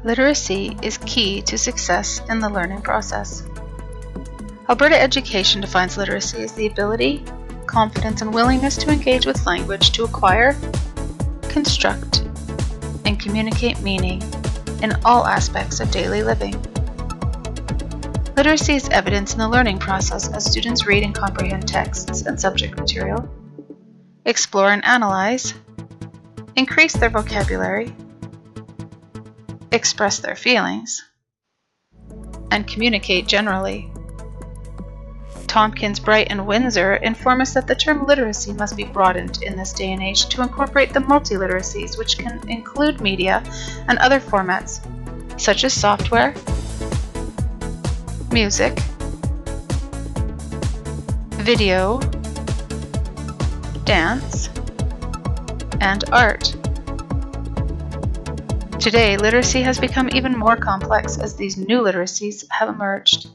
Literacy is key to success in the learning process. Alberta Education defines literacy as the ability, confidence, and willingness to engage with language to acquire, construct, and communicate meaning in all aspects of daily living. Literacy is evidenced in the learning process as students read and comprehend texts and subject material, explore and analyze, increase their vocabulary, express their feelings, and communicate generally. Tompkins, Bright, and Windsor inform us that the term literacy must be broadened in this day and age to incorporate the multiliteracies, which can include media and other formats, such as software, music, video, dance, and art. Today, literacy has become even more complex as these new literacies have emerged.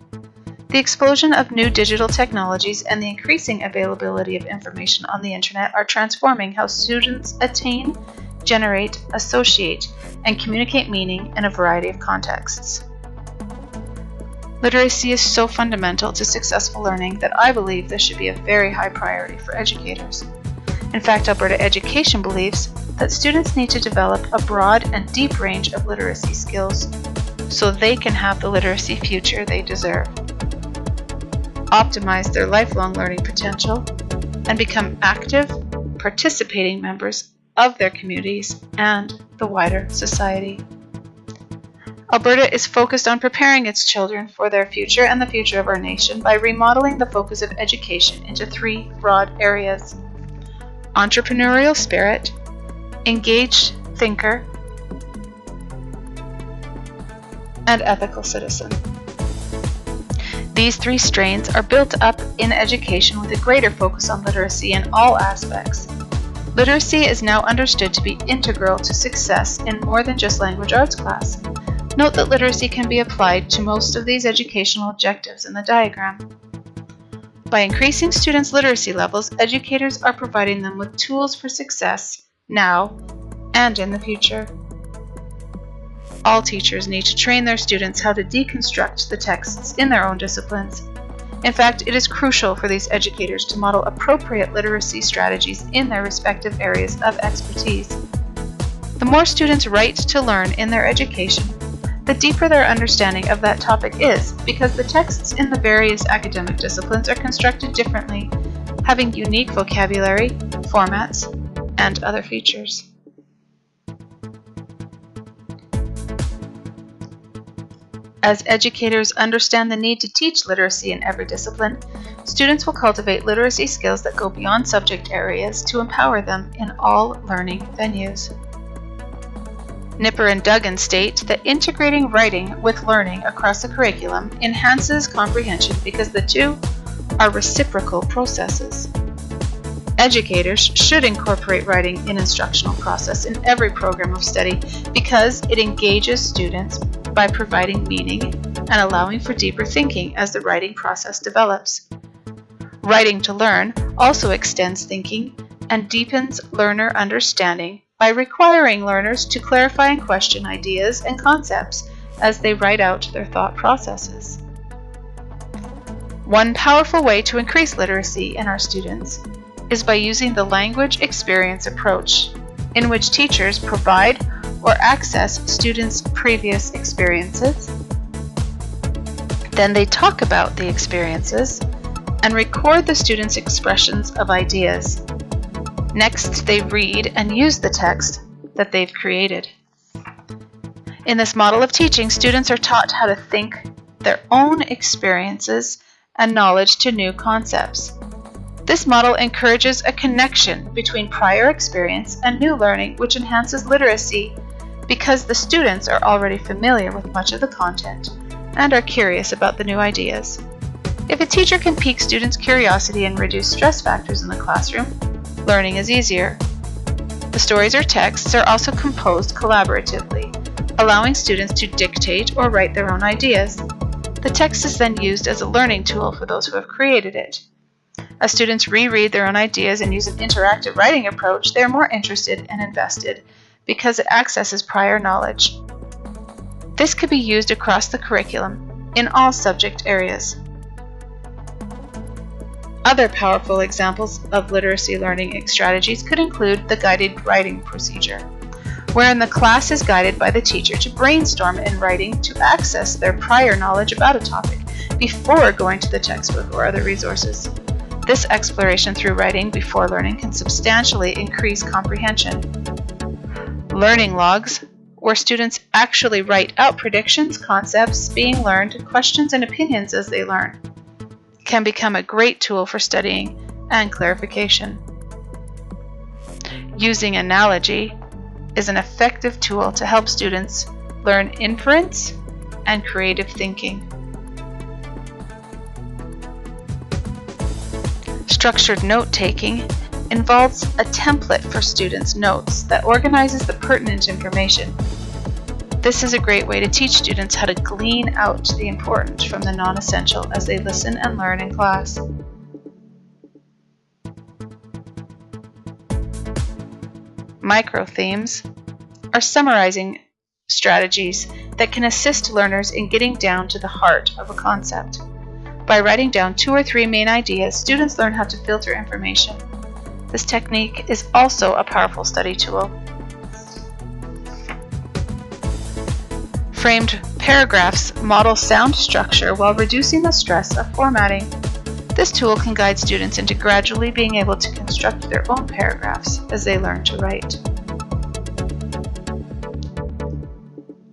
The explosion of new digital technologies and the increasing availability of information on the internet are transforming how students attain, generate, associate, and communicate meaning in a variety of contexts. Literacy is so fundamental to successful learning that I believe this should be a very high priority for educators. In fact, Alberta Education believes that students need to develop a broad and deep range of literacy skills so they can have the literacy future they deserve, optimize their lifelong learning potential, and become active, participating members of their communities and the wider society. Alberta is focused on preparing its children for their future and the future of our nation by remodeling the focus of education into three broad areas: entrepreneurial spirit, engaged thinker, and ethical citizen. These three strains are built up in education with a greater focus on literacy in all aspects. Literacy is now understood to be integral to success in more than just language arts class. Note that literacy can be applied to most of these educational objectives in the diagram. By increasing students' literacy levels, educators are providing them with tools for success now and in the future. All teachers need to train their students how to deconstruct the texts in their own disciplines. In fact, it is crucial for these educators to model appropriate literacy strategies in their respective areas of expertise. The more students write to learn in their education, the deeper their understanding of that topic is, because the texts in the various academic disciplines are constructed differently, having unique vocabulary, formats, and other features. As educators understand the need to teach literacy in every discipline, students will cultivate literacy skills that go beyond subject areas to empower them in all learning venues. Nipper and Duggan state that integrating writing with learning across the curriculum enhances comprehension because the two are reciprocal processes. Educators should incorporate writing in instructional process in every program of study because it engages students by providing meaning and allowing for deeper thinking as the writing process develops. Writing to learn also extends thinking and deepens learner understanding by requiring learners to clarify and question ideas and concepts as they write out their thought processes. One powerful way to increase literacy in our students is by using the language experience approach, in which teachers provide or access students' previous experiences. Then they talk about the experiences and record the students' expressions of ideas. Next, they read and use the text that they've created. In this model of teaching, students are taught how to think their own experiences and knowledge to new concepts. This model encourages a connection between prior experience and new learning, which enhances literacy because the students are already familiar with much of the content and are curious about the new ideas. If a teacher can pique students' curiosity and reduce stress factors in the classroom, learning is easier. The stories or texts are also composed collaboratively, allowing students to dictate or write their own ideas. The text is then used as a learning tool for those who have created it. As students reread their own ideas and use an interactive writing approach, they are more interested and invested because it accesses prior knowledge. This could be used across the curriculum in all subject areas. Other powerful examples of literacy learning strategies could include the guided writing procedure, wherein the class is guided by the teacher to brainstorm in writing to access their prior knowledge about a topic before going to the textbook or other resources. This exploration through writing before learning can substantially increase comprehension. Learning logs, where students actually write out predictions, concepts being learned, questions, and opinions as they learn, can become a great tool for studying and clarification. Using analogy is an effective tool to help students learn inference and creative thinking. Structured note-taking involves a template for students' notes that organizes the pertinent information. This is a great way to teach students how to glean out the important from the non-essential as they listen and learn in class. Micro-themes are summarizing strategies that can assist learners in getting down to the heart of a concept. By writing down 2 or 3 main ideas, students learn how to filter information. This technique is also a powerful study tool. Framed paragraphs model sound structure while reducing the stress of formatting. This tool can guide students into gradually being able to construct their own paragraphs as they learn to write.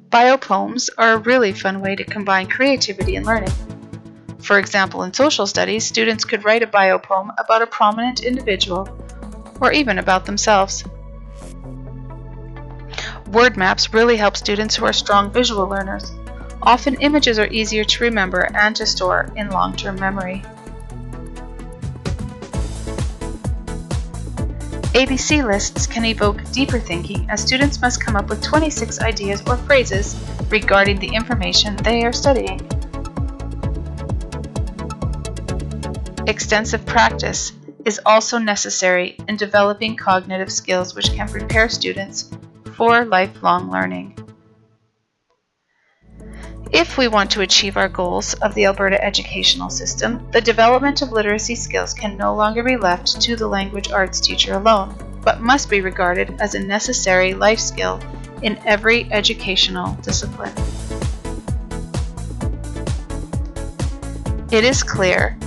Biopoems are a really fun way to combine creativity and learning. For example, in social studies, students could write a biopoem about a prominent individual or even about themselves. Word maps really help students who are strong visual learners. Often images are easier to remember and to store in long-term memory. ABC lists can evoke deeper thinking, as students must come up with 26 ideas or phrases regarding the information they are studying. Extensive practice is also necessary in developing cognitive skills which can prepare students for lifelong learning. If we want to achieve our goals of the Alberta educational system, the development of literacy skills can no longer be left to the language arts teacher alone, but must be regarded as a necessary life skill in every educational discipline. It is clear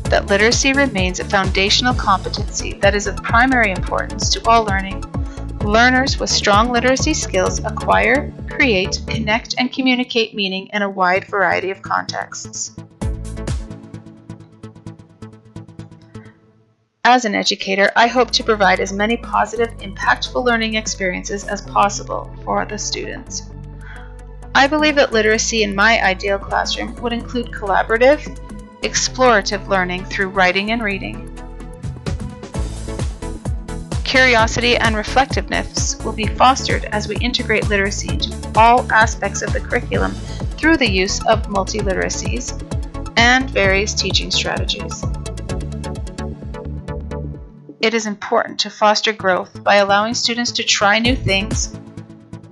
that literacy remains a foundational competency that is of primary importance to all learning. Learners with strong literacy skills acquire, create, connect, and communicate meaning in a wide variety of contexts. As an educator, I hope to provide as many positive, impactful learning experiences as possible for the students. I believe that literacy in my ideal classroom would include collaborative, explorative learning through writing and reading. Curiosity and reflectiveness will be fostered as we integrate literacy into all aspects of the curriculum through the use of multiliteracies and various teaching strategies. It is important to foster growth by allowing students to try new things,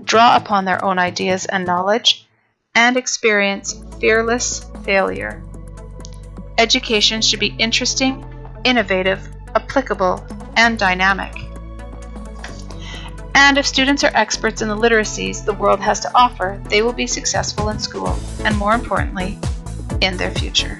draw upon their own ideas and knowledge, and experience fearless failure. Education should be interesting, innovative, applicable, and dynamic. And if students are experts in the literacies the world has to offer, they will be successful in school and, more importantly, in their future.